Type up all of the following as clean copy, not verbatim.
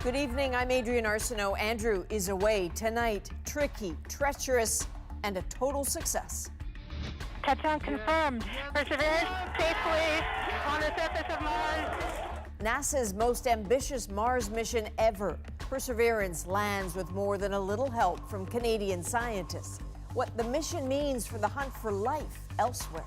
Good evening, I'm Adrienne Arsenault. Andrew is away tonight. Tricky, treacherous, and a total success. Touchdown confirmed. Perseverance safely on the surface of Mars. NASA's most ambitious Mars mission ever. Perseverance lands with more than a little help from Canadian scientists. What the mission means for the hunt for life elsewhere.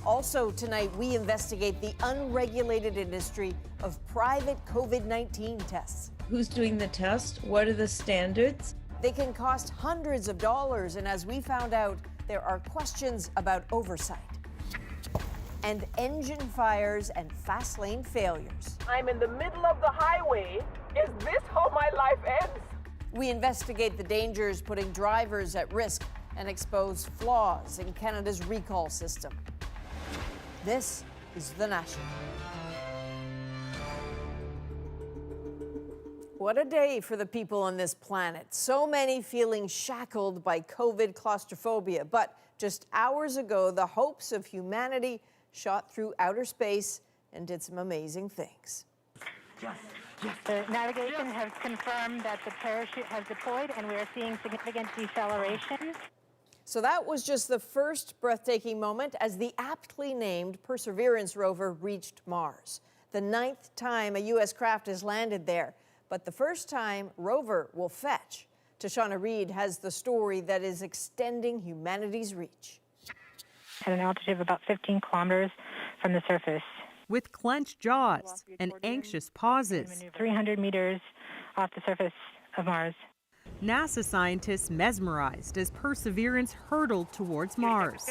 Also tonight, we investigate the unregulated industry of private COVID-19 tests. Who's doing the test? What are the standards? They can cost hundreds of dollars, and as we found out, there are questions about oversight. And engine fires and fast lane failures. I'm in the middle of the highway. Is this how my life ends? We investigate the dangers putting drivers at risk and expose flaws in Canada's recall system. This is The National. What a day for the people on this planet. So many feeling shackled by COVID claustrophobia. But just hours ago, the hopes of humanity shot through outer space and did some amazing things. The navigation has confirmed that the parachute has deployed and we are seeing significant deceleration. So that was just the first breathtaking moment as the aptly named Perseverance rover reached Mars. The 9th time a U.S. craft has landed there, but the first time rover will fetch. Tashana Reid has the story that is extending humanity's reach. At an altitude of about 15 kilometers from the surface. With clenched jaws and anxious pauses. 300 meters off the surface of Mars. NASA scientists mesmerized as Perseverance hurtled towards Mars.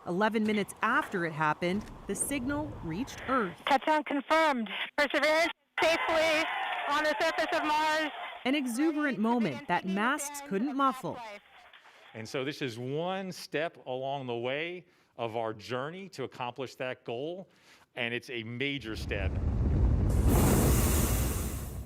11 minutes after it happened, the signal reached Earth. Touchdown confirmed. Perseverance safely on the surface of Mars. An exuberant moment that masks couldn't muffle. And so this is one step along the way of our journey to accomplish that goal, and it's a major step.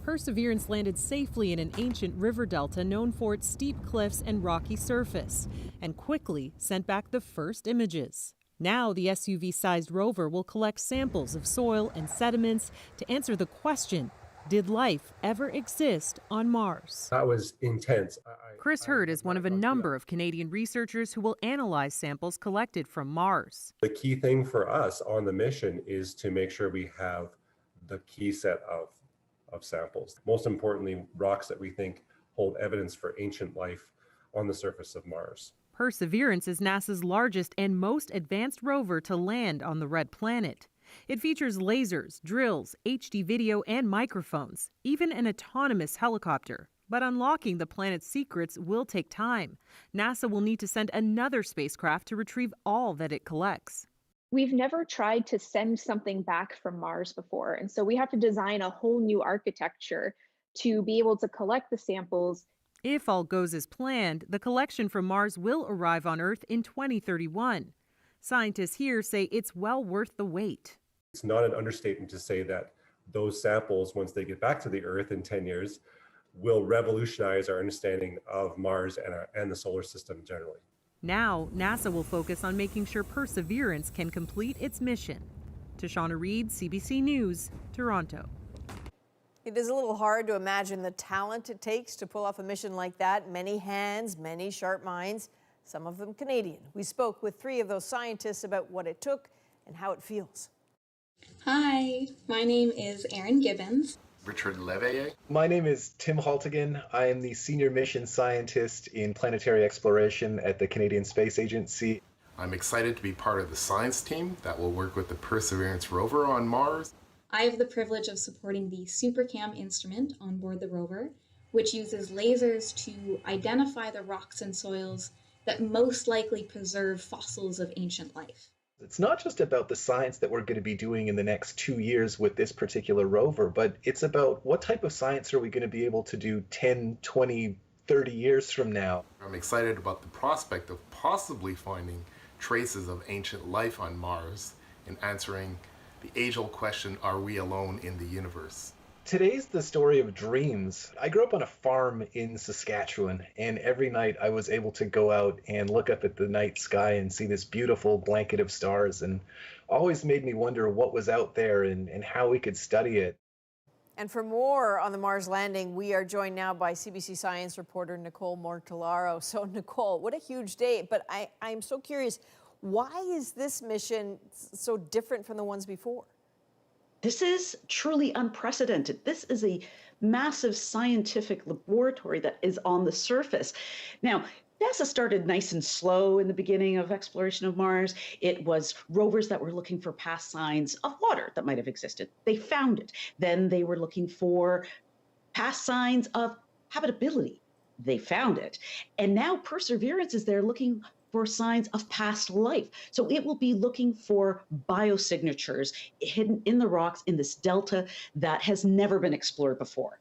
Perseverance landed safely in an ancient river delta known for its steep cliffs and rocky surface, and quickly sent back the first images. Now the SUV-sized rover will collect samples of soil and sediments to answer the question, did life ever exist on Mars? That was intense. Chris Hurd is one of a number of Canadian researchers who will analyze samples collected from Mars. The key thing for us on the mission is to make sure we have the key set of samples. Most importantly, rocks that we think hold evidence for ancient life on the surface of Mars. Perseverance is NASA's largest and most advanced rover to land on the red planet. It features lasers, drills, HD video, and microphones, even an autonomous helicopter. But unlocking the planet's secrets will take time. NASA will need to send another spacecraft to retrieve all that it collects. We've never tried to send something back from Mars before, and so we have to design a whole new architecture to be able to collect the samples. If all goes as planned, the collection from Mars will arrive on Earth in 2031. Scientists here say it's well worth the wait. It's not an understatement to say that those samples, once they get back to the Earth in 10 years, will revolutionize our understanding of Mars and the solar system generally. Now, NASA will focus on making sure Perseverance can complete its mission. Tashana Reid, CBC News, Toronto. It is a little hard to imagine the talent it takes to pull off a mission like that. Many hands, many sharp minds, some of them Canadian. We spoke with 3 of those scientists about what it took and how it feels. Hi, my name is Erin Gibbons. Richard Leveille. My name is Tim Haltigan. I am the Senior Mission Scientist in Planetary Exploration at the Canadian Space Agency. I'm excited to be part of the science team that will work with the Perseverance rover on Mars. I have the privilege of supporting the SuperCam instrument on board the rover, which uses lasers to identify the rocks and soils that most likely preserve fossils of ancient life. It's not just about the science that we're going to be doing in the next 2 years with this particular rover, but it's about what type of science are we going to be able to do 10, 20, 30 years from now. I'm excited about the prospect of possibly finding traces of ancient life on Mars and answering the age-old question, are we alone in the universe? Today's the story of dreams. I grew up on a farm in Saskatchewan, and every night I was able to go out and look up at the night sky and see this beautiful blanket of stars, and always made me wonder what was out there and how we could study it. And for more on the Mars landing, we are joined now by CBC Science reporter Nicole Mortellaro. So, Nicole, what a huge day. But I'm so curious, why is this mission so different from the ones before? This is truly unprecedented. This is a massive scientific laboratory that is on the surface. Now, NASA started nice and slow in the beginning of exploration of Mars. It was rovers that were looking for past signs of water that might have existed. They found it. Then they were looking for past signs of habitability. They found it. And now Perseverance is there looking for signs of past life. So it will be looking for biosignatures hidden in the rocks in this delta that has never been explored before.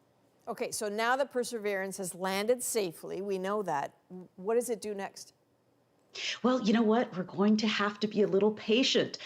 Okay, so now that Perseverance has landed safely, we know that. What does it do next? Well, you know what? We're going to have to be a little patient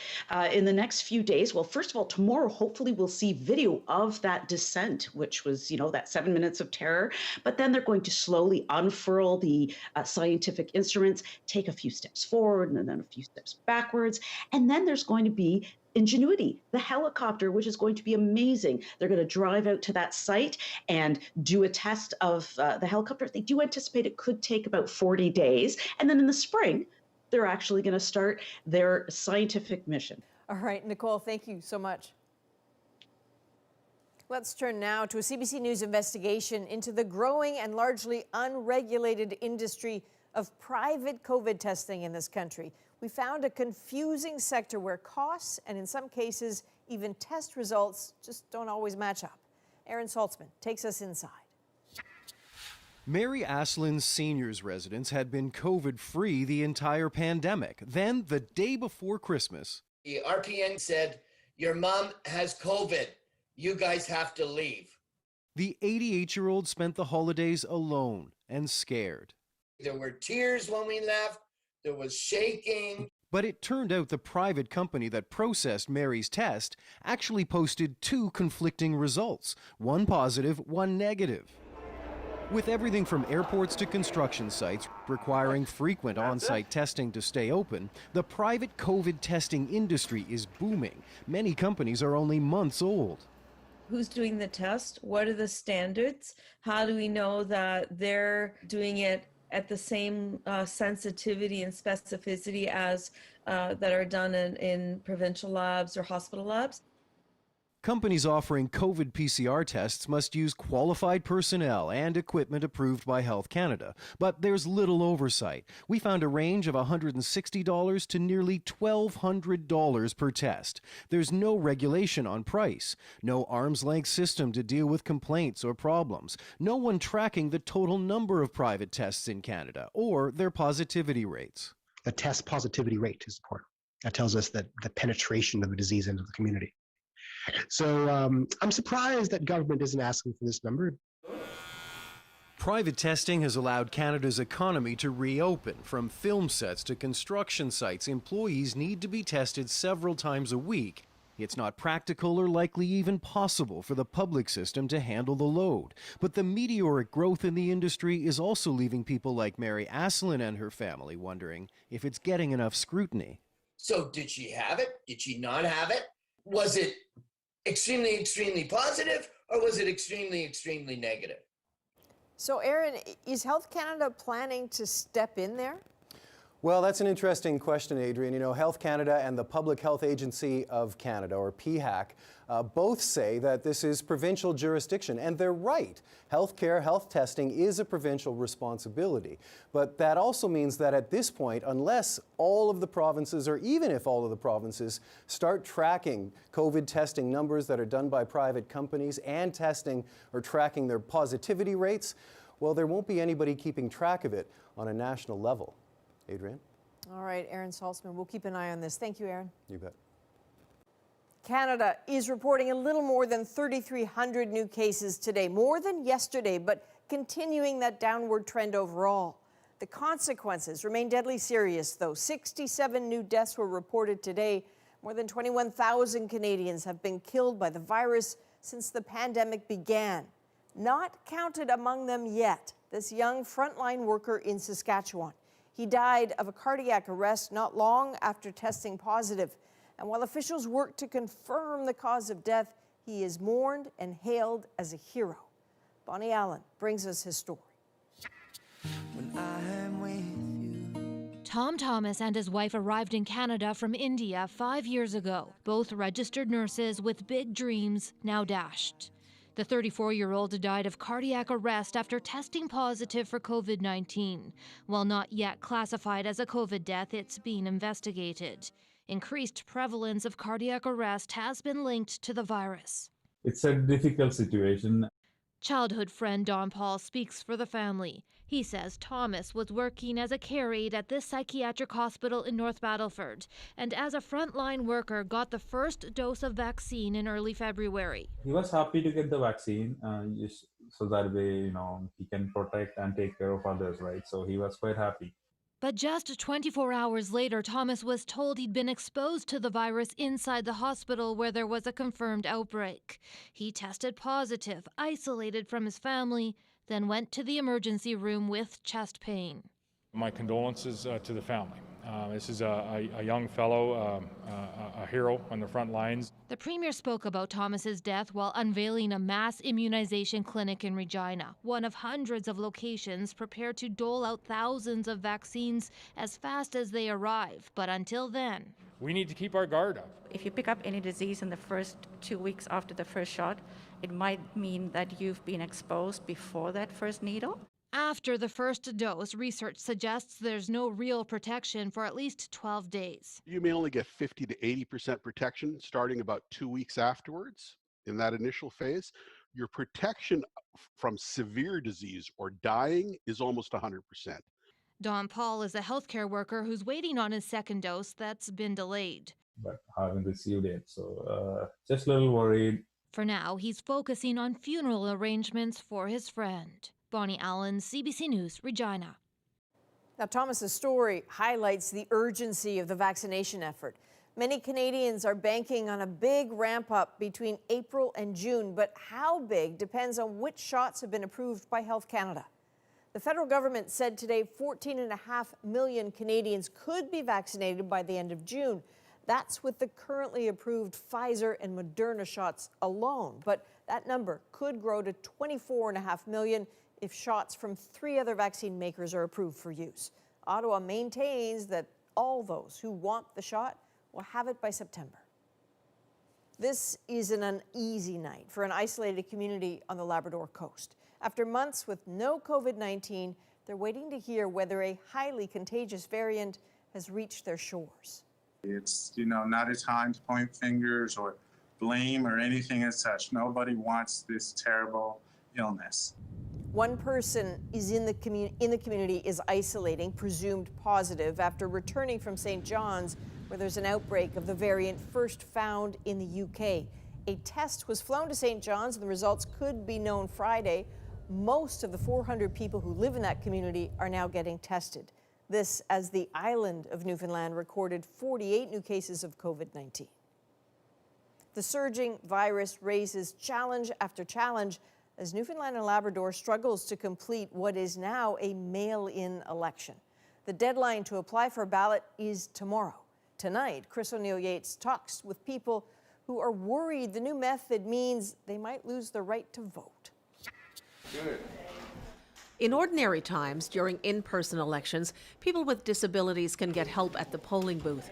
in the next few days. Well, first of all, tomorrow, hopefully we'll see video of that descent, which was, that 7 minutes of terror. But then they're going to slowly unfurl the scientific instruments, take a few steps forward and then a few steps backwards. And then there's going to be Ingenuity, the helicopter, which is going to be amazing. They're going to drive out to that site and do a test of the helicopter. They do anticipate it could take about 40 days. And then in the spring, they're actually going to start their scientific mission. All right, Nicole, thank you so much. Let's turn now to a CBC News investigation into the growing and largely unregulated industry of private COVID testing in this country. We found a confusing sector where costs and in some cases even test results just don't always match up. Aaron Saltzman takes us inside. Mary Aslin's seniors residence had been COVID-free the entire pandemic. Then, the day before Christmas, the RPN said, "Your mom has COVID. You guys have to leave." The 88-year-old spent the holidays alone and scared. There were tears when we left. There was shaking. But it turned out the private company that processed Mary's test actually posted two conflicting results, one positive, one negative. With everything from airports to construction sites requiring frequent on-site testing to stay open, the private COVID testing industry is booming. Many companies are only months old. Who's doing the test? What are the standards? How do we know that they're doing it at the same sensitivity and specificity as that are done in provincial labs or hospital labs? Companies offering COVID PCR tests must use qualified personnel and equipment approved by Health Canada, but there's little oversight. We found a range of $160 to nearly $1,200 per test. There's no regulation on price, no arm's-length system to deal with complaints or problems, no one tracking the total number of private tests in Canada or their positivity rates. The test positivity rate is important. That tells us that the penetration of the disease into the community. So I'm surprised that government isn't asking for this number. Private testing has allowed Canada's economy to reopen. From film sets to construction sites, employees need to be tested several times a week. It's not practical or likely even possible for the public system to handle the load. But the meteoric growth in the industry is also leaving people like Mary Aslin and her family wondering if it's getting enough scrutiny. So did she have it? Did she not have it? Was it extremely, extremely positive, or was it extremely, extremely negative? So, Aaron, is Health Canada planning to step in there? Well, that's an interesting question, Adrian. You know, Health Canada and the Public Health Agency of Canada, or PHAC, both say that this is provincial jurisdiction, and they're right. Healthcare, health testing is a provincial responsibility. But that also means that at this point, unless all of the provinces, or even if all of the provinces, start tracking COVID testing numbers that are done by private companies and testing or tracking their positivity rates, well, there won't be anybody keeping track of it on a national level. Adrian? All right, Aaron Saltzman, we'll keep an eye on this. Thank you, Aaron. You bet. Canada is reporting a little more than 3,300 new cases today, more than yesterday, but continuing that downward trend overall. The consequences remain deadly serious, though. 67 new deaths were reported today. More than 21,000 Canadians have been killed by the virus since the pandemic began. Not counted among them yet, this young frontline worker in Saskatchewan. He died of a cardiac arrest not long after testing positive. And while officials work to confirm the cause of death, He is mourned and hailed as a hero. Bonnie Allen brings us his story. Tom Thomas and his wife arrived in Canada from India 5 years ago. Both registered nurses with big dreams, now dashed. The 34-year-old died of cardiac arrest after testing positive for COVID-19. While not yet classified as a COVID death, it's being investigated. Increased prevalence of cardiac arrest has been linked to the virus. It's a difficult situation. Childhood friend Don Paul speaks for the family. He says Thomas was working as a care aide at this psychiatric hospital in North Battleford, and as a frontline worker got the first dose of vaccine in early February. He was happy to get the vaccine, just so that way, he can protect and take care of others, right? So he was quite happy. But just 24 hours later, Thomas was told he'd been exposed to the virus inside the hospital where there was a confirmed outbreak. He tested positive, isolated from his family, then went to the emergency room with chest pain. My condolences to the family. This is a young fellow, a hero on the front lines. The Premier spoke about Thomas's death while unveiling a mass immunization clinic in Regina, one of hundreds of locations prepared to dole out thousands of vaccines as fast as they arrive. But until then, we need to keep our guard up. If you pick up any disease in the first 2 weeks after the first shot, it might mean that you've been exposed before that first needle. After the first dose, research suggests there's no real protection for at least 12 days. You may only get 50 to 80% protection starting about 2 weeks afterwards in that initial phase. Your protection from severe disease or dying is almost 100%. Don Paul is a healthcare worker who's waiting on his second dose that's been delayed. But haven't received it, so just a little worried. For now, he's focusing on funeral arrangements for his friend. Bonnie Allen, CBC News, Regina. Now, Thomas's story highlights the urgency of the vaccination effort. Many Canadians are banking on a big ramp up between April and June, but how big depends on which shots have been approved by Health Canada. The federal government said today 14.5 million Canadians could be vaccinated by the end of June. That's with the currently approved Pfizer and Moderna shots alone, but that number could grow to 24.5 million if shots from 3 other vaccine makers are approved for use. Ottawa maintains that all those who want the shot will have it by September. This is an uneasy night for an isolated community on the Labrador coast. After months with no COVID-19, they're waiting to hear whether a highly contagious variant has reached their shores. It's, not a time to point fingers or blame or anything as such. Nobody wants this terrible illness. One person is in the community is isolating, presumed positive, after returning from St. John's, where there's an outbreak of the variant first found in the UK. A test was flown to St. John's, and the results could be known Friday. Most of the 400 people who live in that community are now getting tested. This as the island of Newfoundland recorded 48 new cases of COVID-19. The surging virus raises challenge after challenge as Newfoundland and Labrador struggles to complete what is now a mail-in election. The deadline to apply for a ballot is tomorrow. Tonight, Chris O'Neill-Yates talks with people who are worried the new method means they might lose the right to vote. Good. In ordinary times, during in-person elections, people with disabilities can get help at the polling booth.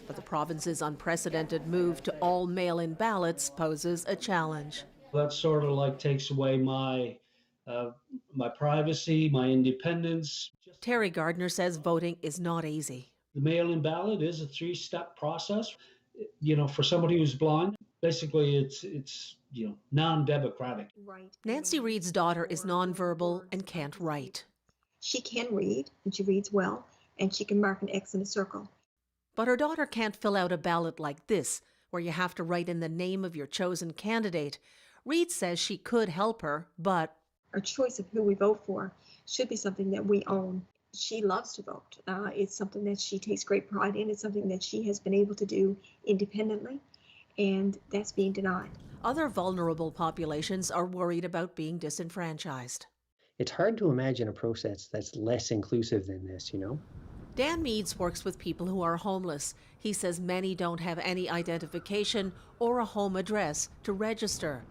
But the province's unprecedented move to all mail-in ballots poses a challenge. That sort of takes away my privacy, my independence. Terry Gardner says voting is not easy. The mail-in ballot is a 3-step process. For somebody who's blind, basically it's non-democratic. Right. Nancy Reed's daughter is nonverbal and can't write. She can read, and she reads well, and she can mark an X in a circle. But her daughter can't fill out a ballot like this, where you have to write in the name of your chosen candidate. Reed says she could help her, but our choice of who we vote for should be something that we own. She loves to vote. It's something that she takes great pride in. It's something that she has been able to do independently, and that's being denied. Other vulnerable populations are worried about being disenfranchised. It's hard to imagine a process that's less inclusive than this, Dan Meads works with people who are homeless. He says many don't have any identification or a home address to register,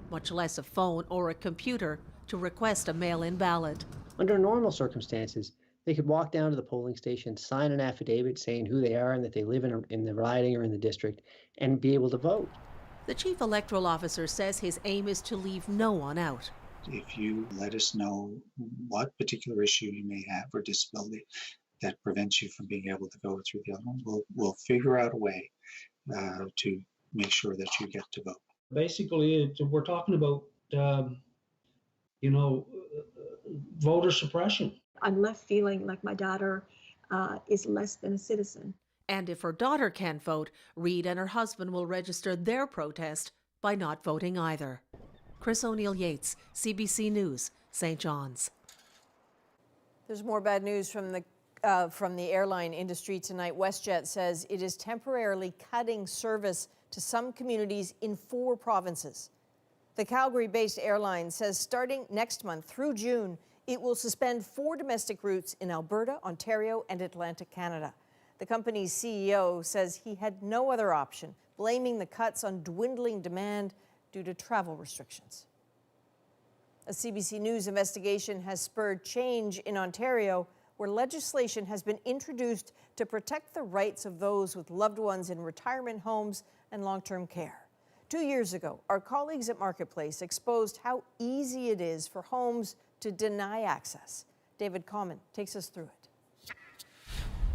much less a phone or a computer to request a mail-in ballot. Under normal circumstances, they could walk down to the polling station, sign an affidavit saying who they are and that they live in the riding or in the district, and be able to vote. The chief electoral officer says his aim is to leave no one out. If you let us know what particular issue you may have or disability that prevents you from being able to go through the other one, we'll figure out a way to make sure that you get to vote. Basically, we're talking about, voter suppression. I'm left feeling like my daughter is less than a citizen. And if her daughter can't vote, Reed and her husband will register their protest by not voting either. Chris O'Neill-Yates, CBC News, St. John's. There's more bad news from the airline industry tonight. WestJet says it is temporarily cutting service to some communities in 4 provinces. The Calgary-based airline says starting next month through June, it will suspend 4 domestic routes in Alberta, Ontario, and Atlantic Canada. The company's CEO says he had no other option, blaming the cuts on dwindling demand due to travel restrictions. A CBC News investigation has spurred change in Ontario, where legislation has been introduced to protect the rights of those with loved ones in retirement homes and long-term care. 2 years ago, our colleagues at Marketplace exposed how easy it is for homes to deny access. David Common takes us through it.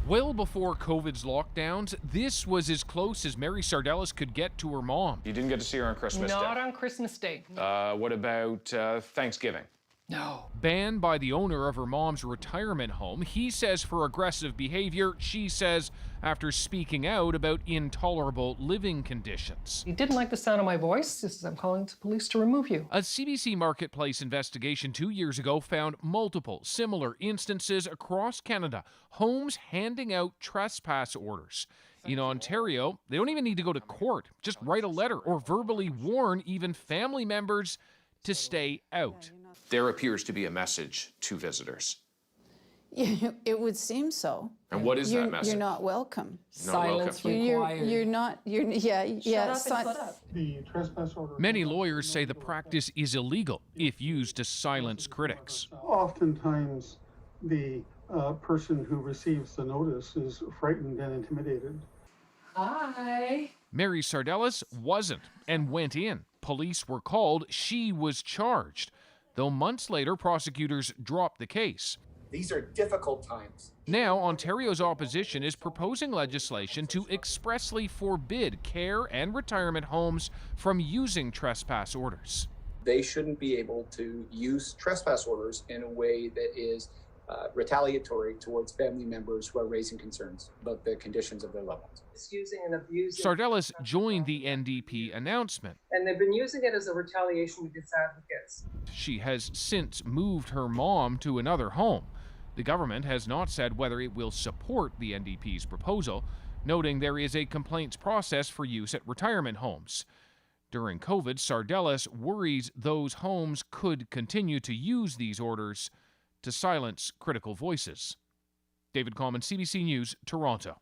Well before COVID's lockdowns, this was as close as Mary Sardellis could get to her mom. You didn't get to see her on Christmas Day? Not on Christmas Day. What about Thanksgiving? No. Banned by the owner of her mom's retirement home. He says for aggressive behavior. She says after speaking out about intolerable living conditions. You didn't like the sound of my voice? This is, I'm calling the police to remove you. A CBC Marketplace investigation 2 years ago found multiple similar instances across Canada. Homes handing out trespass orders. In Ontario, they don't even need to go to court. Just write a letter or verbally warn even family members to stay out. There appears to be a message to visitors. It would seem so. And what is that message? You're not welcome. Silence required. You're not. Yeah. Shut up and put up. The trespass order. Many lawyers say the practice is illegal if used to silence critics. Oftentimes, the person who receives the notice is frightened and intimidated. Hi. Mary Sardellis wasn't and went in. Police were called. She was charged. Though months later, prosecutors dropped the case. These are difficult times. Now, Ontario's opposition is proposing legislation to expressly forbid care and retirement homes from using trespass orders. They shouldn't be able to use trespass orders in a way that is retaliatory towards family members who are raising concerns about the conditions of their loved ones. Misusing and abusing. Sardellis joined the NDP announcement. And they've been using it as a retaliation against advocates. She has since moved her mom to another home. The government has not said whether it will support the NDP's proposal, noting there is a complaints process for use at retirement homes. During COVID, Sardellis worries those homes could continue to use these orders to silence critical voices. David Common, CBC News, Toronto.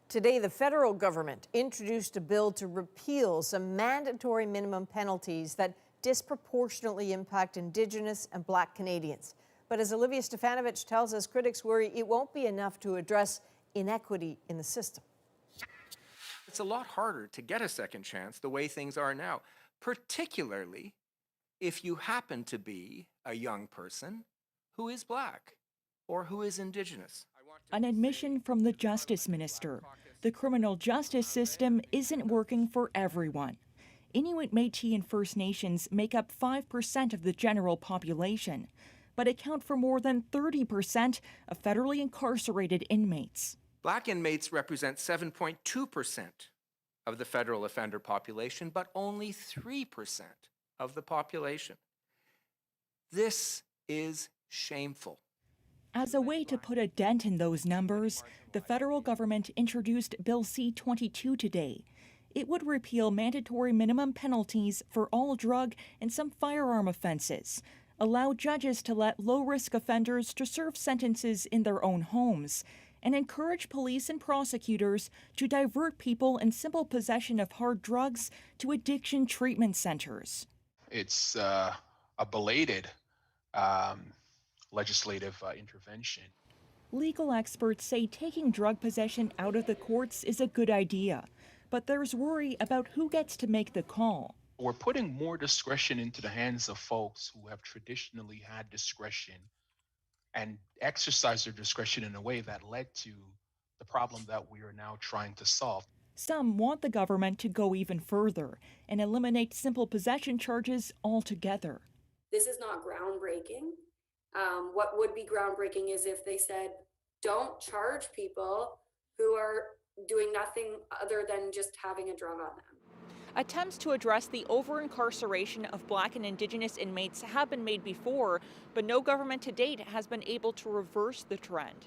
Today, the federal government introduced a bill to repeal some mandatory minimum penalties that disproportionately impact Indigenous and Black Canadians. But as Olivia Stefanovich tells us, critics worry it won't be enough to address inequity in the system. It's a lot harder to get a second chance the way things are now, particularly if you happen to be a young person who is Black or who is Indigenous. An admission from the Justice Minister. The criminal justice system isn't working for everyone. Inuit, Métis, and First Nations make up 5% of the general population, but account for more than 30% of federally incarcerated inmates. Black inmates represent 7.2% of the federal offender population, but only 3% of the population. This is shameful. As a way to put a dent in those numbers, the federal government introduced Bill C-22 today. It would repeal mandatory minimum penalties for all drug and some firearm offenses, allow judges to let low-risk offenders to serve sentences in their own homes, and encourage police and prosecutors to divert people in simple possession of hard drugs to addiction treatment centers. It's a belated legislative intervention. Legal experts say taking drug possession out of the courts is a good idea, but there's worry about who gets to make the call. We're putting more discretion into the hands of folks who have traditionally had discretion and exercised their discretion in a way that led to the problem that we are now trying to solve. Some want the government to go even further and eliminate simple possession charges altogether. This is not groundbreaking. What would be groundbreaking is if they said, don't charge people who are doing nothing other than just having a drug on them. Attempts to address the over-incarceration of Black and Indigenous inmates have been made before, but no government to date has been able to reverse the trend.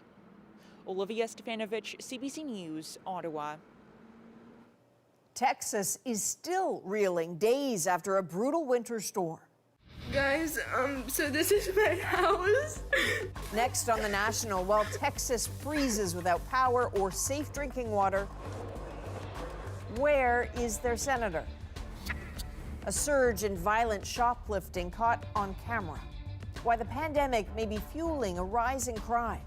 Olivia Stefanovich, CBC News, Ottawa. Texas is still reeling days after a brutal winter storm. Guys, so this is my house. Next on the National, while Texas freezes without power or safe drinking water, where is their senator? A surge in violent shoplifting caught on camera. Why the pandemic may be fueling a rising crime.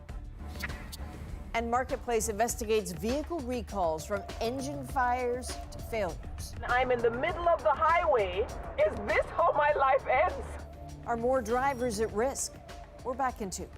And Marketplace investigates vehicle recalls from engine fires to failures. I'm in the middle of the highway. Is this how my life ends? Are more drivers at risk? We're back in 2.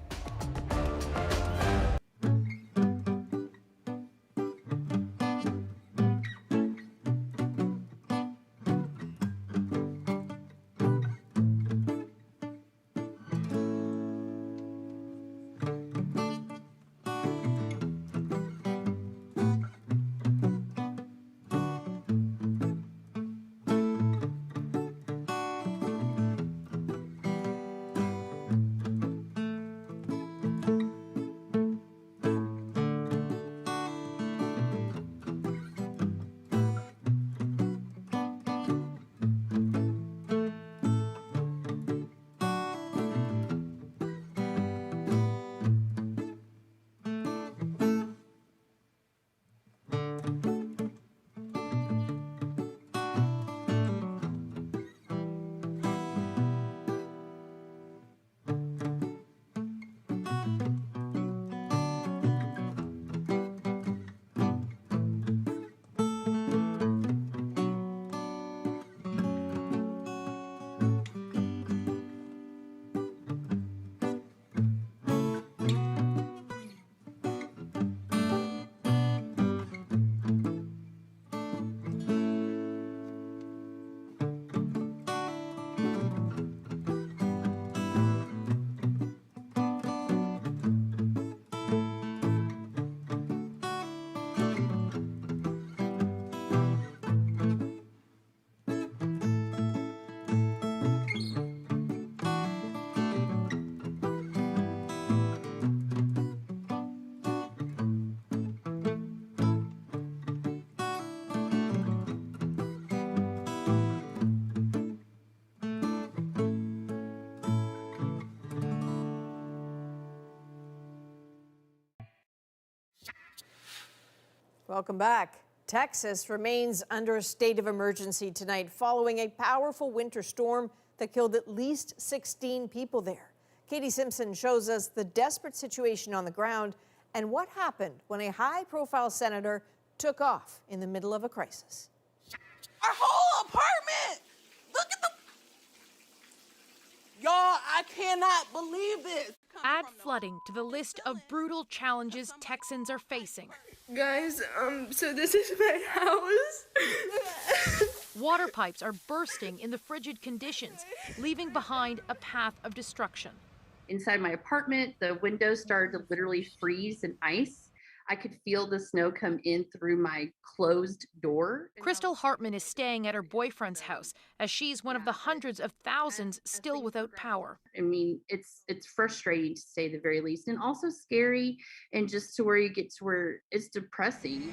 Welcome back. Texas remains under a state of emergency tonight following a powerful winter storm that killed at least 16 people there. Katie Simpson shows us the desperate situation on the ground and what happened when a high-profile senator took off in the middle of a crisis. Our whole apartment! Look at the... Y'all, I cannot believe this. Add flooding to the list of brutal challenges Texans are facing. Guys, so this is my house. Water pipes are bursting in the frigid conditions, leaving behind a path of destruction. Inside my apartment, the windows started to literally freeze and ice. I could feel the snow come in through my closed door. Crystal Hartman is staying at her boyfriend's house as she's one of the hundreds of thousands still without power. I mean, it's frustrating to say the very least, and also scary, and just to where you get to where it's depressing.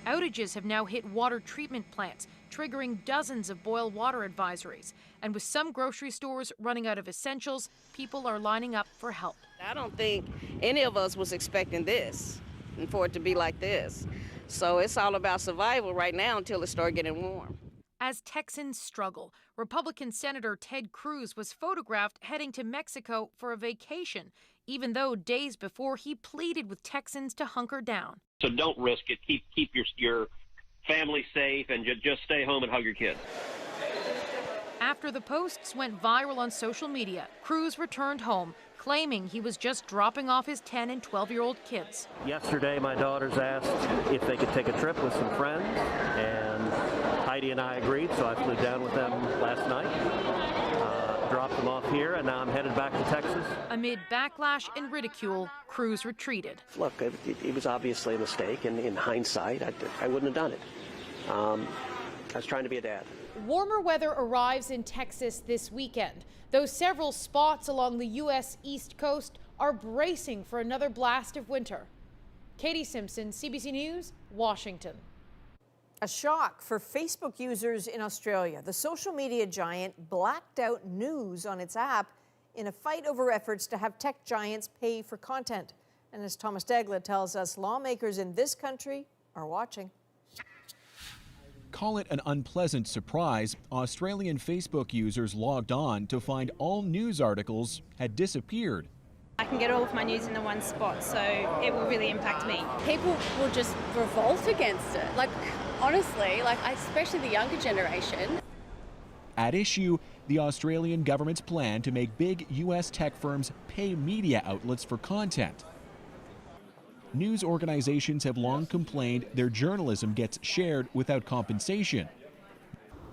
Outages have now hit water treatment plants, triggering dozens of boil water advisories. And with some grocery stores running out of essentials, people are lining up for help. I don't think any of us was expecting this and for it to be like this. So it's all about survival right now until it starts getting warm. As Texans struggle, Republican Senator Ted Cruz was photographed heading to Mexico for a vacation, even though days before he pleaded with Texans to hunker down. So don't risk it. Keep your family safe and just stay home and hug your kids. After the posts went viral on social media, Cruz returned home, claiming he was just dropping off his 10 and 12-year-old kids. Yesterday, my daughters asked if they could take a trip with some friends, and Heidi and I agreed, so I flew down with them last night, dropped them off here, and now I'm headed back to Texas. Amid backlash and ridicule, Cruz retreated. Look, it was obviously a mistake, and in hindsight, I wouldn't have done it. I was trying to be a dad. Warmer weather arrives in Texas this weekend, though several spots along the U.S. East Coast are bracing for another blast of winter. Katie Simpson, CBC News, Washington. A shock for Facebook users in Australia. The social media giant blacked out news on its app in a fight over efforts to have tech giants pay for content. And as Thomas Dagla tells us, lawmakers in this country are watching. Call it an unpleasant surprise, Australian Facebook users logged on to find all news articles had disappeared. I can get all of my news in the one spot, so it will really impact me. People will just revolt against it. Like, honestly, especially the younger generation. At issue, the Australian government's plan to make big U.S. tech firms pay media outlets for content. News organizations have long complained their journalism gets shared without compensation.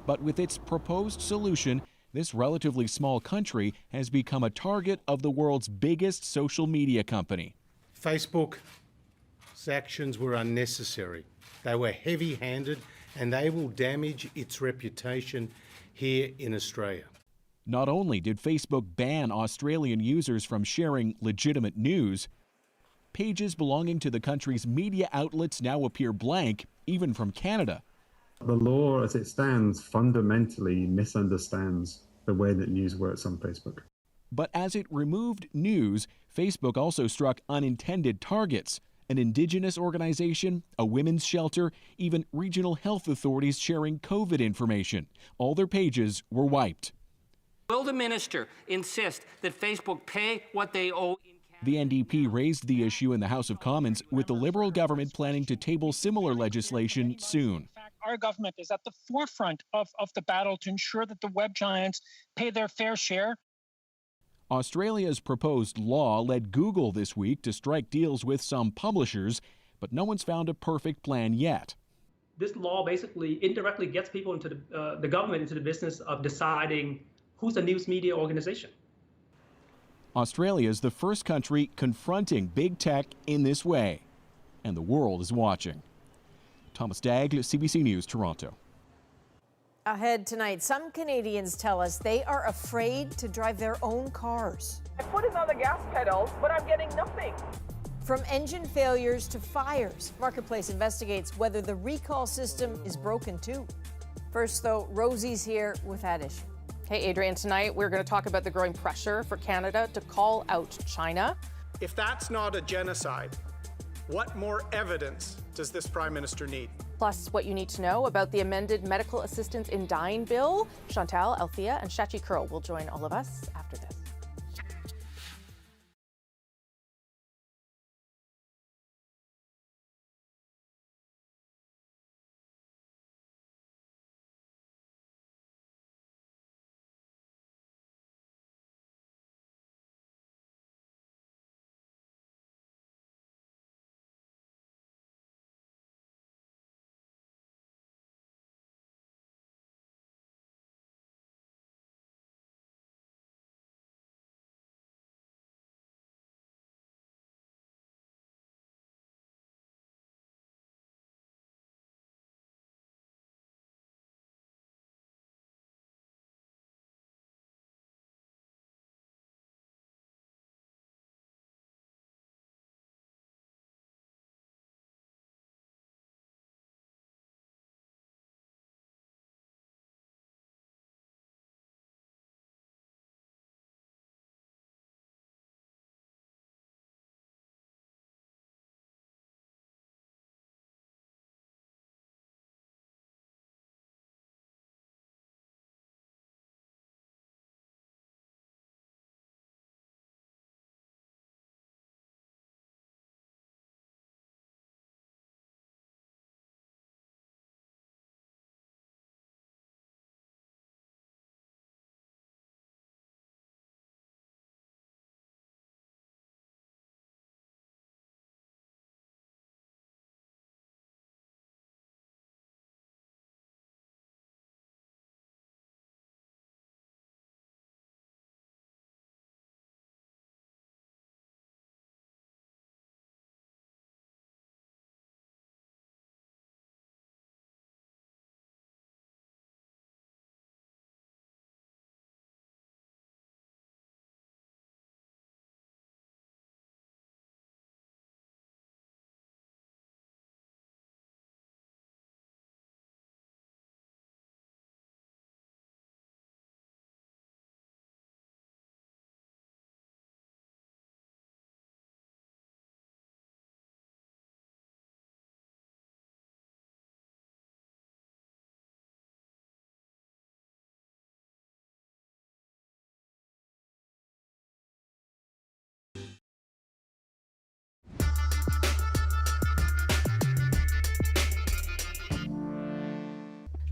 But with its proposed solution, this relatively small country has become a target of the world's biggest social media company. Facebook's actions were unnecessary. They were heavy-handed, and they will damage its reputation here in Australia. Not only did Facebook ban Australian users from sharing legitimate news, pages belonging to the country's media outlets now appear blank, even from Canada. The law as it stands fundamentally misunderstands the way that news works on Facebook. But as it removed news, Facebook also struck unintended targets: an Indigenous organization, a women's shelter, even regional health authorities sharing COVID information. All their pages were wiped. Will the minister insist that Facebook pay what they owe? The NDP raised the issue in the House of Commons, with the Liberal government planning to table similar legislation soon. Our government is at the forefront of the battle to ensure that the web giants pay their fair share. Australia's proposed law led Google this week to strike deals with some publishers, but no one's found a perfect plan yet. This law basically indirectly gets people into the government into the business of deciding who's a news media organization. Australia is the first country confronting big tech in this way, and the world is watching. Thomas Dagg, CBC News, Toronto. Ahead tonight, some Canadians tell us they are afraid to drive their own cars. My foot is on the gas pedal, but I'm getting nothing. From engine failures to fires, Marketplace investigates whether the recall system is broken too. First, though, Rosie's here with that issue. Hey, Adrian, tonight we're going to talk about the growing pressure for Canada to call out China. If that's not a genocide, what more evidence does this Prime Minister need? Plus, what you need to know about the amended medical assistance in dying bill. Chantal, Althea, and Shachi Kurl will join all of us after this.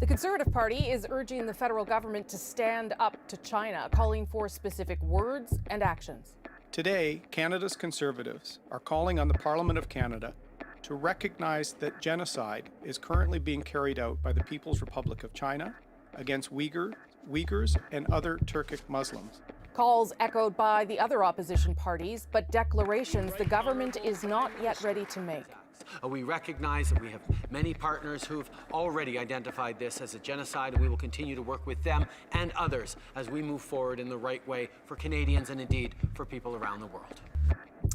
Conservative Party is urging the federal government to stand up to China, calling for specific words and actions. Today, Canada's Conservatives are calling on the Parliament of Canada to recognize that genocide is currently being carried out by the People's Republic of China against Uighurs and other Turkic Muslims. Calls echoed by the other opposition parties, but declarations the government is not yet ready to make. We recognize that we have many partners who've already identified this as a genocide, and we will continue to work with them and others as we move forward in the right way for Canadians and indeed for people around the world.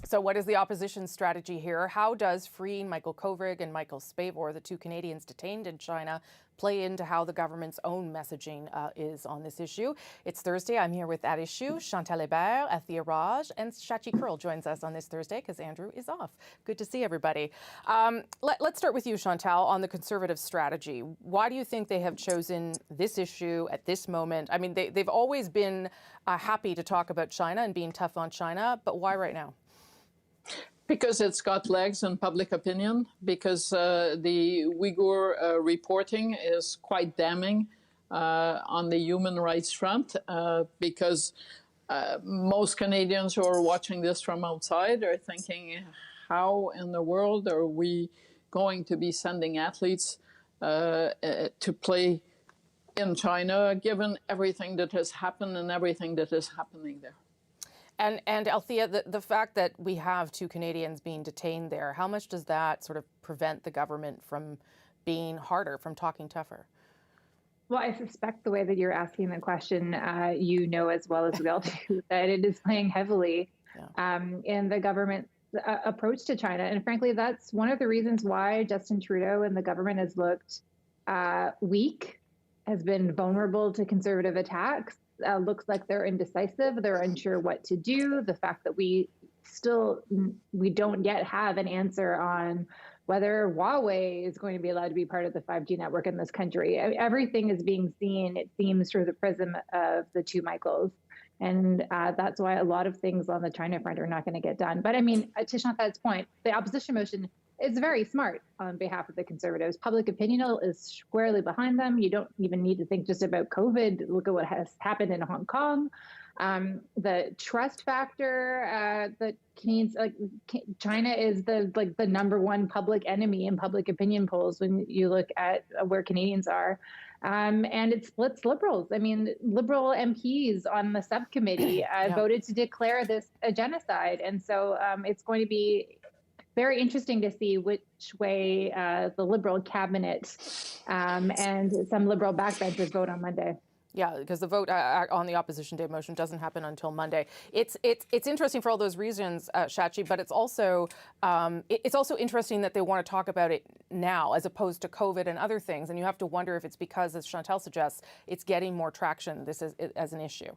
So what is the opposition strategy here? How does freeing Michael Kovrig and Michael Spavor, the two Canadians detained in China, play into how the government's own messaging is on this issue? It's Thursday. I'm here with At Issue, Chantal Hébert, Althea Raj, and Shachi Kurl joins us on this Thursday because Andrew is off. Good to see everybody. Let's start with you, Chantal, on the Conservative strategy. Why do you think they have chosen this issue at this moment? I mean, they've always been happy to talk about China and being tough on China, but why right now? Because it's got legs in public opinion, because the Uyghur reporting is quite damning on the human rights front, because most Canadians who are watching this from outside are thinking, how in the world are we going to be sending athletes to play in China, given everything that has happened and everything that is happening there? And Althea, the fact that we have two Canadians being detained there, how much does that sort of prevent the government from being harder, from talking tougher? Well, I suspect the way that you're asking the question, you know as well as we all do, that it is playing heavily in the government's approach to China. And frankly, that's one of the reasons why Justin Trudeau and the government has looked weak, has been vulnerable to Conservative attacks. Looks like they're indecisive. They're unsure what to do. The fact that we don't yet have an answer on whether Huawei is going to be allowed to be part of the 5G network in this country. Everything is being seen, it seems, through the prism of the two Michaels. And that's why a lot of things on the China front are not going to get done. But I mean, to Chantal's point, the opposition motion is very smart on behalf of the Conservatives. Public opinion is squarely behind them. You don't even need to think just about COVID. Look at what has happened in Hong Kong. The trust factor that Canadians, China is the number one public enemy in public opinion polls when you look at where Canadians are. And it splits Liberals. I mean, Liberal MPs on the subcommittee voted to declare this a genocide. And so it's going to be very interesting to see which way the Liberal cabinet and some Liberal backbenchers vote on Monday. Yeah, because the vote on the opposition day motion doesn't happen until Monday. It's interesting for all those reasons, Shachi, but it's also interesting that they want to talk about it now as opposed to COVID and other things. And you have to wonder if it's because, as Chantal suggests, it's getting more traction. This is as an issue.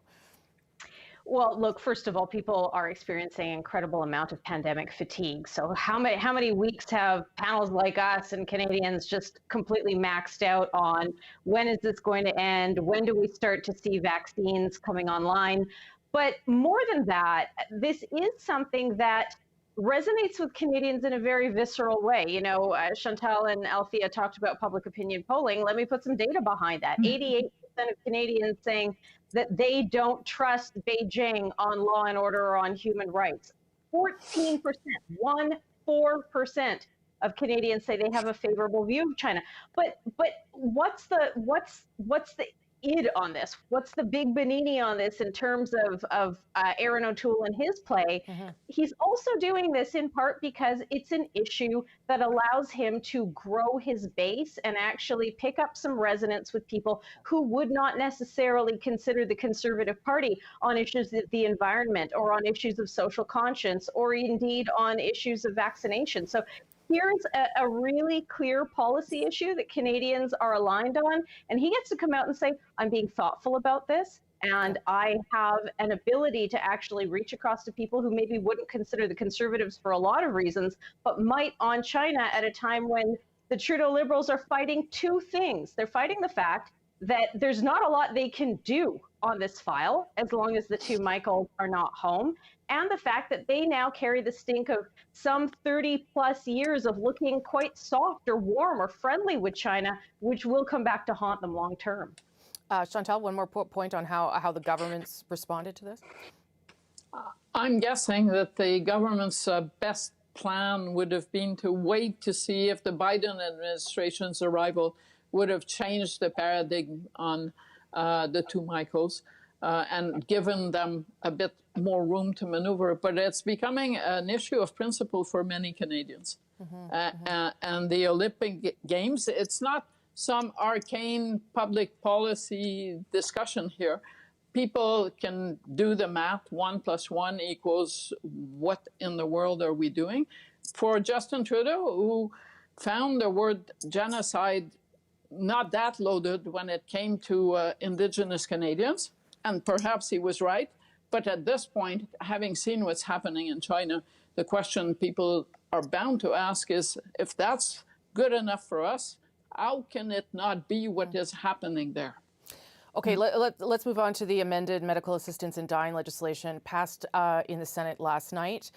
Well, look, first of all, people are experiencing an incredible amount of pandemic fatigue. So how many weeks have panels like us and Canadians just completely maxed out on when is this going to end? When do we start to see vaccines coming online? But more than that, this is something that resonates with Canadians in a very visceral way. You know, Chantal and Althea talked about public opinion polling. Let me put some data behind that. 88% of Canadians saying that they don't trust Beijing on law and order or on human rights. 14%, 14% of Canadians say they have a favorable view of China. But what's the id on this? What's the big Benini on this in terms of Aaron O'Toole and his play? Mm-hmm. He's also doing this in part because it's an issue that allows him to grow his base and actually pick up some resonance with people who would not necessarily consider the Conservative Party on issues of the environment or on issues of social conscience or indeed on issues of vaccination. So here's a really clear policy issue that Canadians are aligned on, and he gets to come out and say, I'm being thoughtful about this, and I have an ability to actually reach across to people who maybe wouldn't consider the Conservatives for a lot of reasons, but might on China at a time when the Trudeau Liberals are fighting two things. They're fighting the fact that there's not a lot they can do on this file as long as the two Michaels are not home, and the fact that they now carry the stink of some 30 plus years of looking quite soft or warm or friendly with China, which will come back to haunt them long term. Chantal, one more point on how the government's responded to this. I'm guessing that the government's best plan would have been to wait to see if the Biden administration's arrival would have changed the paradigm on the two Michaels and given them a bit more room to maneuver. But it's becoming an issue of principle for many Canadians. And the Olympic Games, it's not some arcane public policy discussion here. People can do the math. 1 + 1 = what in the world are we doing? For Justin Trudeau, who found the word genocide not that loaded when it came to Indigenous Canadians, and perhaps he was right, but at this point, having seen what's happening in China, the question people are bound to ask is, if that's good enough for us, how can it not be what is happening there? Okay, let's move on to the amended medical assistance in dying legislation passed in the Senate last night.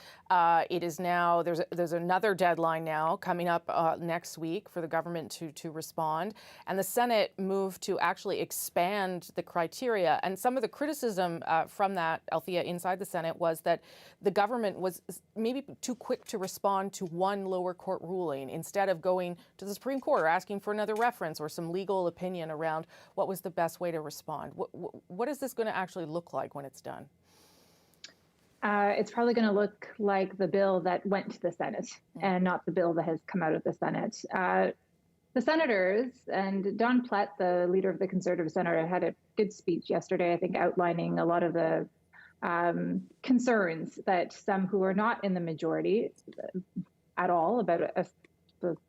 It is now, there's another deadline now coming up next week for the government to respond. And the Senate moved to actually expand the criteria. And some of the criticism from that, Althea, inside the Senate was that the government was maybe too quick to respond to one lower court ruling instead of going to the Supreme Court or asking for another reference or some legal opinion around what was the best way to respond. What is this going to actually look like when it's done? It's probably going to look like the bill that went to the Senate and not the bill that has come out of the Senate. The senators, and Don Plett, the leader of the Conservative Senate, had a good speech yesterday, I think, outlining a lot of the concerns that some who are not in the majority at all about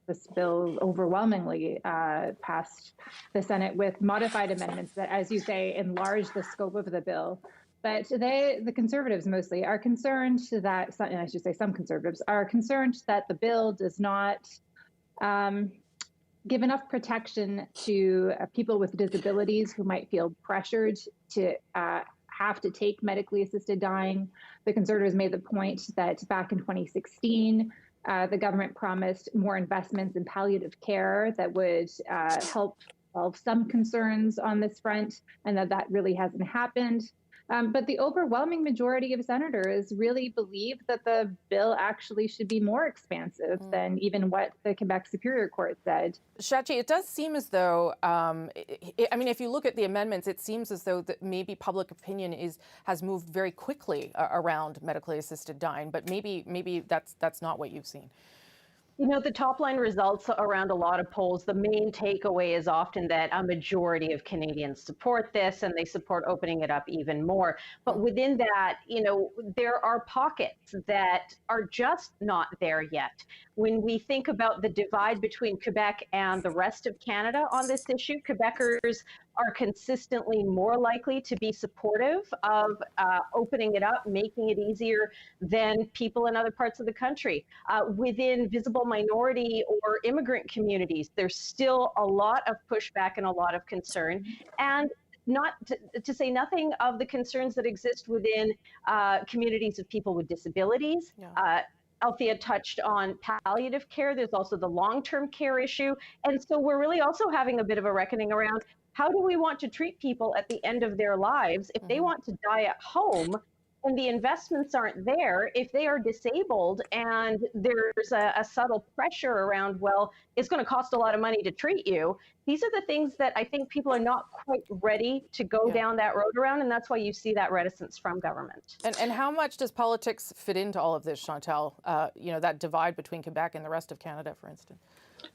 this bill overwhelmingly passed the Senate with modified amendments that, as you say, enlarge the scope of the bill. But the Conservatives mostly, are concerned that, and I should say some Conservatives, are concerned that the bill does not give enough protection to people with disabilities who might feel pressured to have to take medically assisted dying. The Conservatives made the point that back in 2016, the government promised more investments in palliative care that would help solve some concerns on this front, and that really hasn't happened. But the overwhelming majority of senators really believe that the bill actually should be more expansive than even what the Quebec Superior Court said. Shachi, it does seem as though, I mean, if you look at the amendments, it seems as though that maybe public opinion has moved very quickly around medically assisted dying, but maybe that's not what you've seen. You know, the top line results around a lot of polls, the main takeaway is often that a majority of Canadians support this and they support opening it up even more. But within that, you know, there are pockets that are just not there yet. When we think about the divide between Quebec and the rest of Canada on this issue, Quebecers are consistently more likely to be supportive of opening it up, making it easier than people in other parts of the country. Within visible minority or immigrant communities, there's still a lot of pushback and a lot of concern. And not to say nothing of the concerns that exist within communities of people with disabilities. Yeah. Althea touched on palliative care. There's also the long-term care issue. And so we're really also having a bit of a reckoning around how do we want to treat people at the end of their lives if they want to die at home and the investments aren't there, if they are disabled and there's a subtle pressure around, well, it's going to cost a lot of money to treat you. These are the things that I think people are not quite ready to go down that road around, and that's why you see that reticence from government. And how much does politics fit into all of this, Chantal? You know, that divide between Quebec and the rest of Canada, for instance?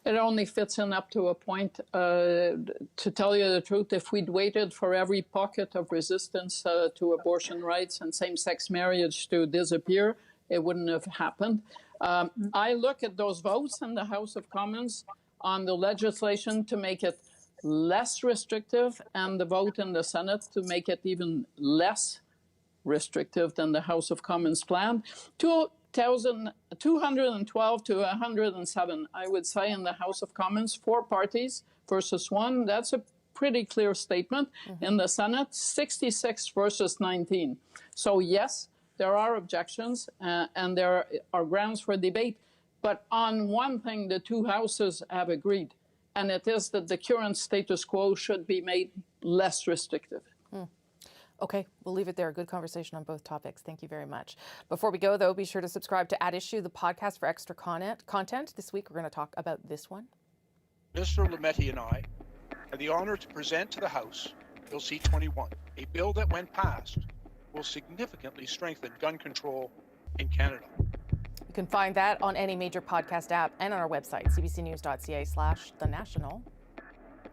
It only fits in up to a point. To tell you the truth, if we'd waited for every pocket of resistance to abortion rights and same-sex marriage to disappear, it wouldn't have happened. I look at those votes in the House of Commons on the legislation to make it less restrictive and the vote in the Senate to make it even less restrictive than the House of Commons planned. 212 to 107, I would say, in the House of Commons, 4 parties versus 1. That's a pretty clear statement. In the Senate, 66 versus 19. So yes, there are objections and there are grounds for debate. But on one thing, the two houses have agreed, and it is that the current status quo should be made less restrictive. Okay, we'll leave it there. Good conversation on both topics. Thank you very much. Before we go, though, be sure to subscribe to At Issue, the podcast for extra content. This week, we're going to talk about this one. Minister Lametti and I had the honor to present to the House Bill C-21, a bill that, when passed, will significantly strengthen gun control in Canada. You can find that on any major podcast app and on our website, cbcnews.ca/thenational.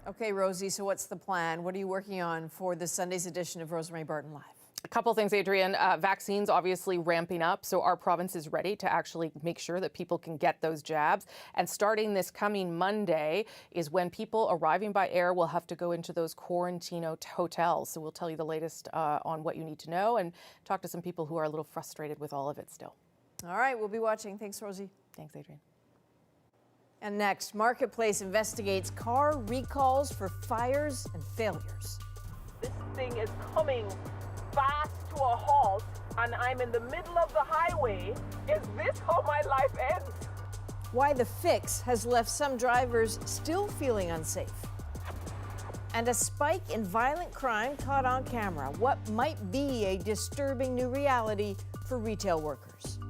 Okay, Rosie, so what's the plan? What are you working on for this Sunday's edition of Rosemary Barton Live? A couple things, Adrienne. Vaccines obviously ramping up, so our province is ready to actually make sure that people can get those jabs. And starting this coming Monday is when people arriving by air will have to go into those quarantine hotels. So we'll tell you the latest on what you need to know and talk to some people who are a little frustrated with all of it still. All right, we'll be watching. Thanks, Rosie. Thanks, Adrienne. And next, Marketplace investigates car recalls for fires and failures. This thing is coming fast to a halt, and I'm in the middle of the highway. Is this how my life ends? Why the fix has left some drivers still feeling unsafe. And a spike in violent crime caught on camera. What might be a disturbing new reality for retail workers.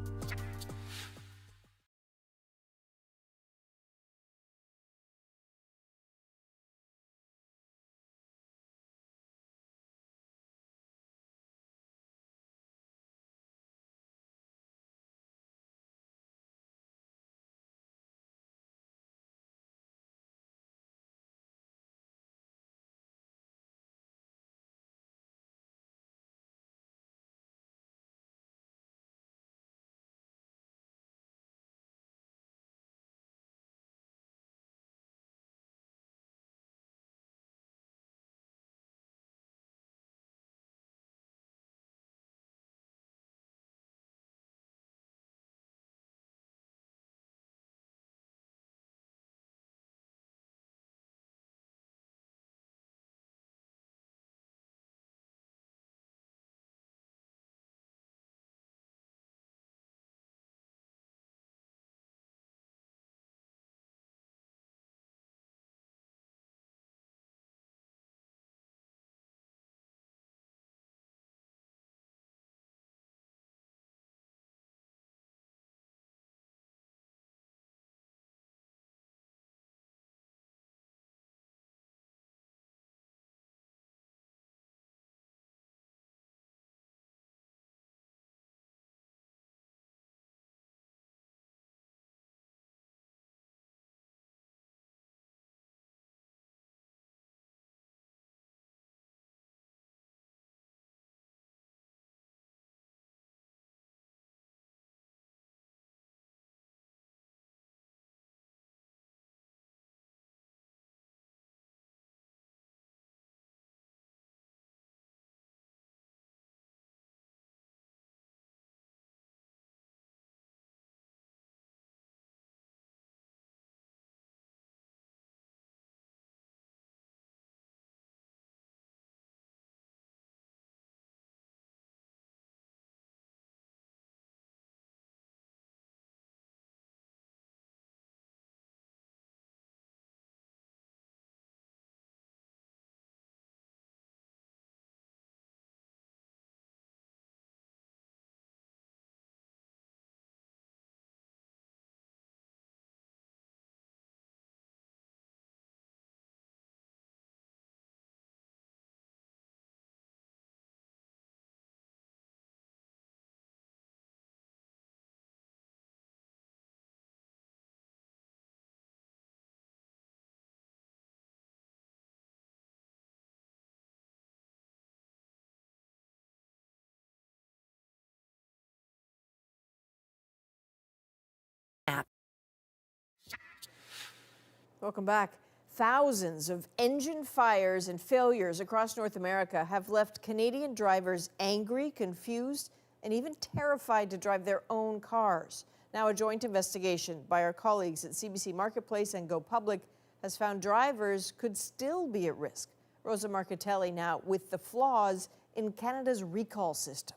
Welcome back. Thousands of engine fires and failures across North America have left Canadian drivers angry, confused, and even terrified to drive their own cars. Now, a joint investigation by our colleagues at CBC Marketplace and Go Public has found drivers could still be at risk Rosa Marcatelli now with the flaws in Canada's recall system.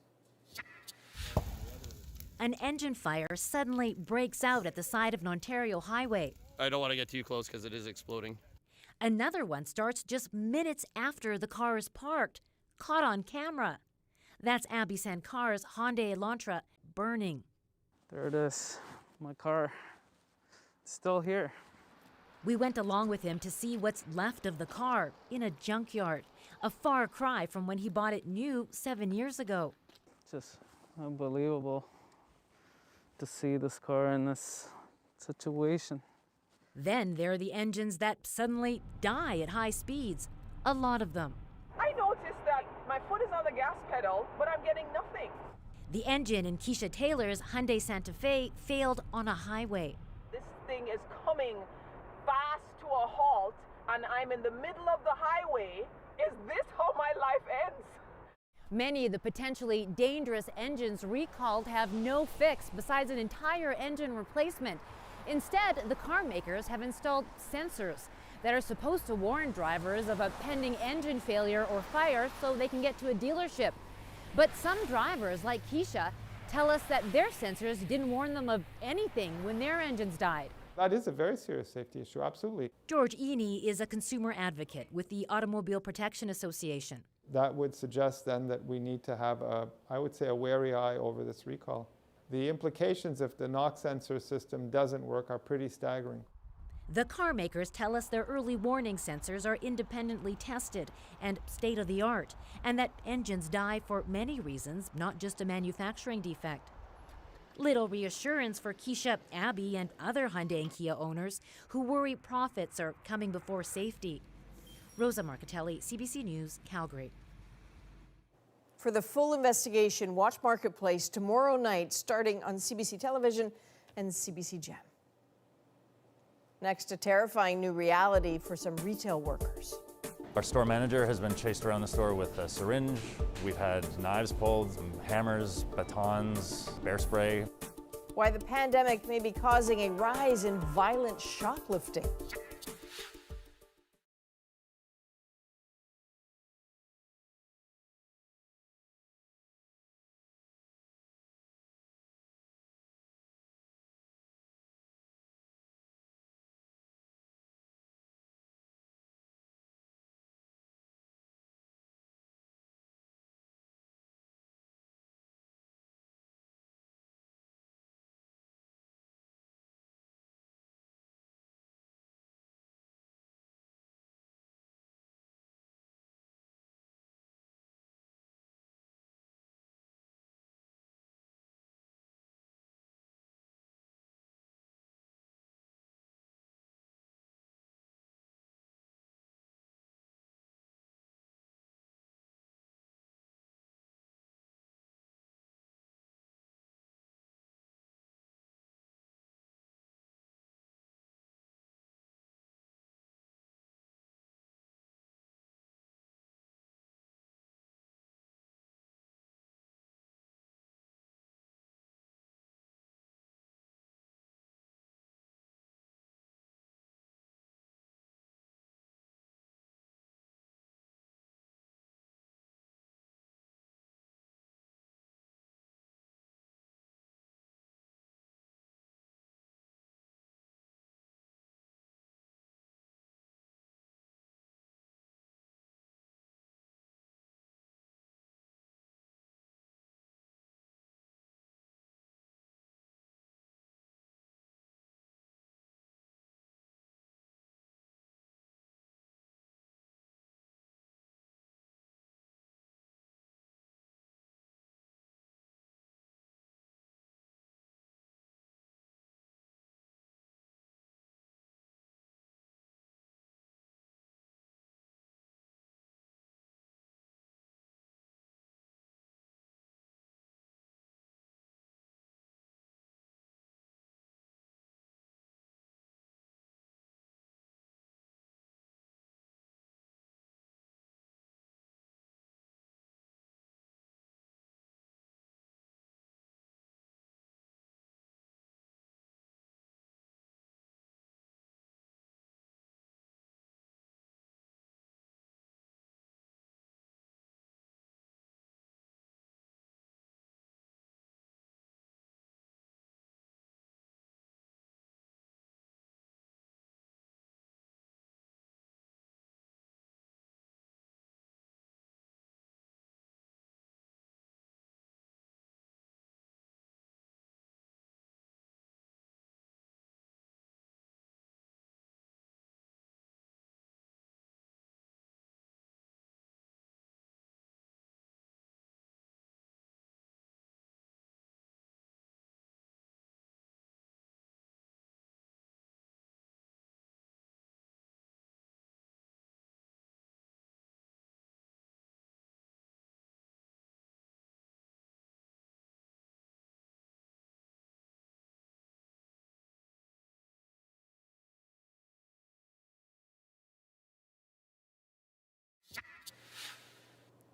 An engine fire suddenly breaks out at the side of an Ontario highway. I don't want to get too close because it is exploding. Another one starts just minutes after the car is parked, caught on camera. That's Abby Sankar's Hyundai Elantra burning. There it is, my car. It's still here. We went along with him to see what's left of the car in a junkyard, a far cry from when he bought it new 7 years ago. Just unbelievable to see this car in this situation. Then there are the engines that suddenly die at high speeds, a lot of them. I noticed that my foot is on the gas pedal, but I'm getting nothing. The engine in Keisha Taylor's Hyundai Santa Fe failed on a highway. This thing is coming fast to a halt, and I'm in the middle of the highway. Is this how my life ends? Many of the potentially dangerous engines recalled have no fix besides an entire engine replacement. Instead, the car makers have installed sensors that are supposed to warn drivers of a pending engine failure or fire so they can get to a dealership. But some drivers, like Keisha, tell us that their sensors didn't warn them of anything when their engines died. That is a very serious safety issue, absolutely. George Eney is a consumer advocate with the Automobile Protection Association. That would suggest then that we need to have I would say, a wary eye over this recall. The implications if the knock sensor system doesn't work are pretty staggering. The car makers tell us their early warning sensors are independently tested and state-of-the-art, and that engines die for many reasons, not just a manufacturing defect. Little reassurance for Keisha, Abby, and other Hyundai and Kia owners who worry profits are coming before safety. Rosa Marcatelli, CBC News, Calgary. For the full investigation, watch Marketplace tomorrow night starting on CBC Television and CBC Gem. Next, a terrifying new reality for some retail workers. Our store manager has been chased around the store with a syringe. We've had knives pulled, hammers, batons, bear spray. Why the pandemic may be causing a rise in violent shoplifting.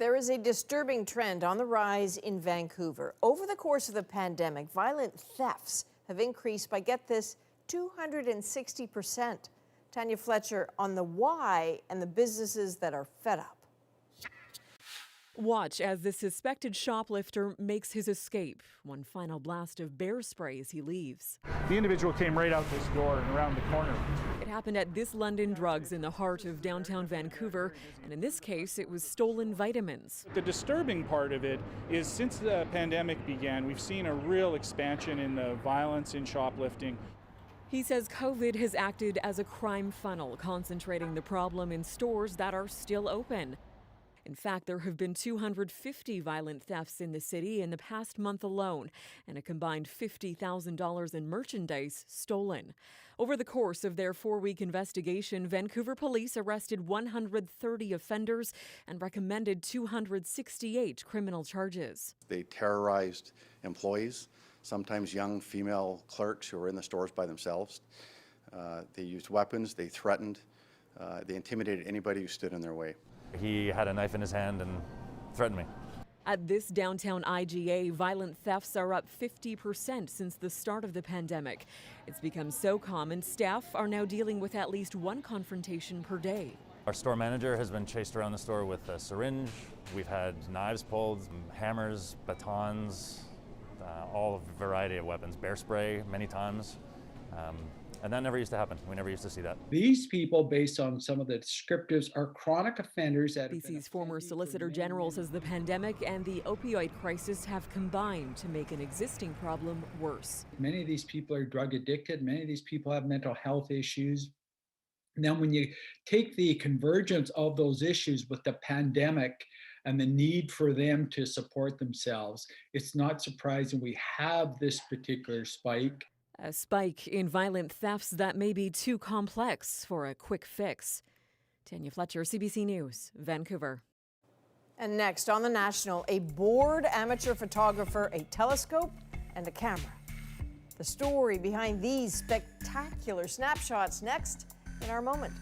There is a disturbing trend on the rise in Vancouver. Over the course of the pandemic, violent thefts have increased by, get this, 260%. Tanya Fletcher on the why and the businesses that are fed up. Watch as the suspected shoplifter makes his escape. One final blast of bear spray as he leaves. The individual came right out this door and around the corner. It happened at This London Drugs in the heart of downtown Vancouver, and in this case, it was stolen vitamins. The disturbing part of it is since the pandemic began, we've seen a real expansion in the violence in shoplifting. He says COVID has acted as a crime funnel, concentrating the problem in stores that are still open. In fact, there have been 250 violent thefts in the city in the past month alone, and a combined $50,000 in merchandise stolen. Over the course of their 4-week investigation, Vancouver police arrested 130 offenders and recommended 268 criminal charges. They terrorized employees, sometimes young female clerks who were in the stores by themselves. They used weapons, they threatened, they intimidated anybody who stood in their way. He had a knife in his hand and threatened me. At this downtown IGA, violent thefts are up 50% since the start of the pandemic. It's become so common, staff are now dealing with at least one confrontation per day. Our store manager has been chased around the store with a syringe. We've had knives pulled, hammers, batons, all variety of weapons, bear spray many times. And that never used to happen. We never used to see that. These people, based on some of the descriptives, are chronic offenders. BC's former Solicitor General says the pandemic and the opioid crisis have combined to make an existing problem worse. Many of these people are drug addicted. Many of these people have mental health issues. Now, when you take the convergence of those issues with the pandemic and the need for them to support themselves, it's not surprising we have this particular spike. A spike in violent thefts that may be too complex for a quick fix. Tanya Fletcher, CBC News, Vancouver. And next on The National, a bored amateur photographer, a telescope, and a camera. The story behind these spectacular snapshots next in our moment.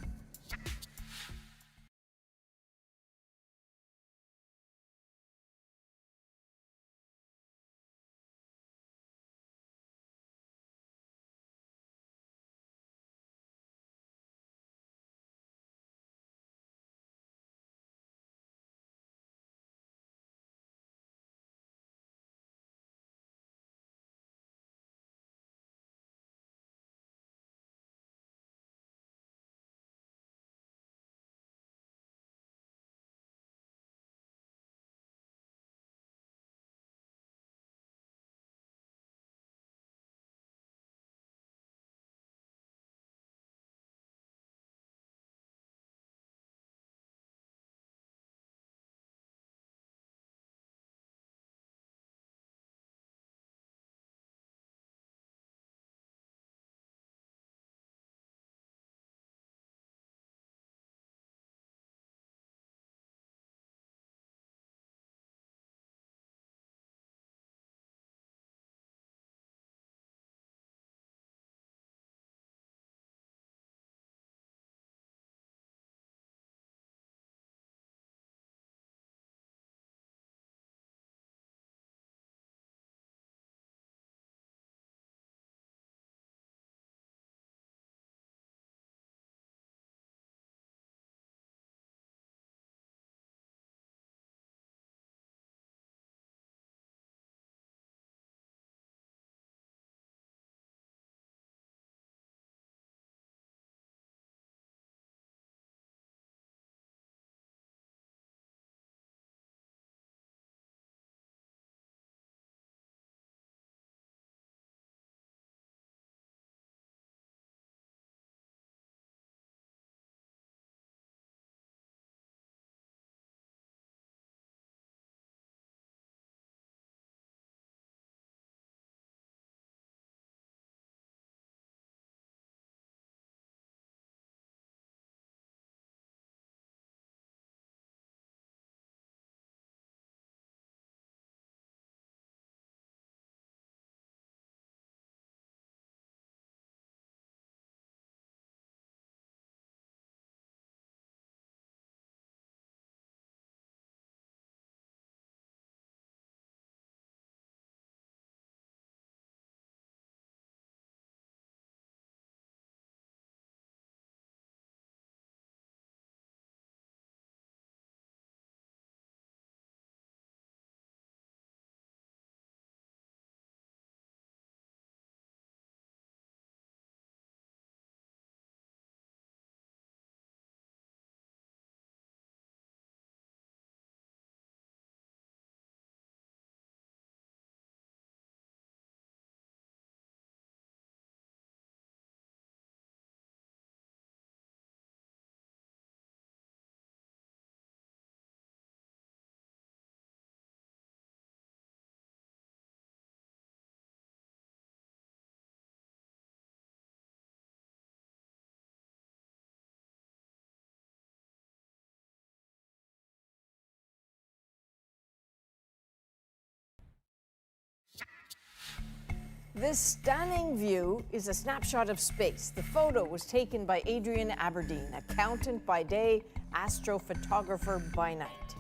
This stunning view is a snapshot of space. The photo was taken by Adrian Aberdeen, accountant by day, astrophotographer by night.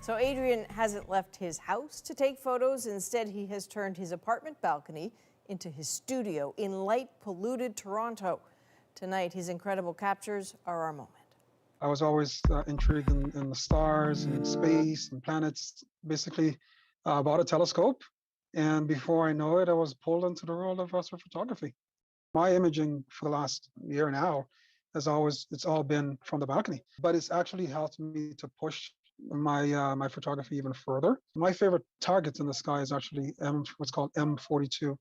So Adrian hasn't left his house to take photos. Instead, he has turned his apartment balcony into his studio in light-polluted Toronto. Tonight, his incredible captures are our moment. I was always intrigued in the stars and space and planets. Basically, bought a telescope, and before I know it, I was pulled into the world of astrophotography. My imaging for the last year now it's all been from the balcony, but it's actually helped me to push my photography even further. My favorite targets in the sky is actually what's called M42,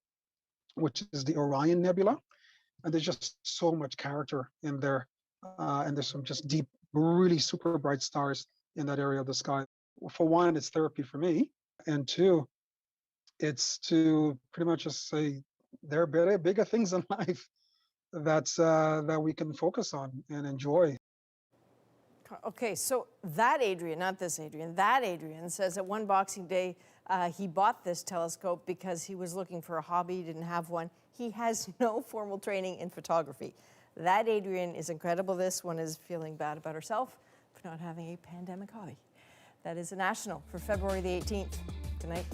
which is the Orion Nebula, and there's just so much character in there, and there's some just deep, really super bright stars in that area of the sky. For one, it's therapy for me, and two, it's to pretty much just say there are bigger things in life that we can focus on and enjoy. Okay, so that Adrian, not this Adrian, that Adrian says that one Boxing Day he bought this telescope because he was looking for a hobby, he didn't have one. He has no formal training in photography. That Adrian is incredible. This one is feeling bad about herself for not having a pandemic hobby. That is a national for February the 18th. Good night.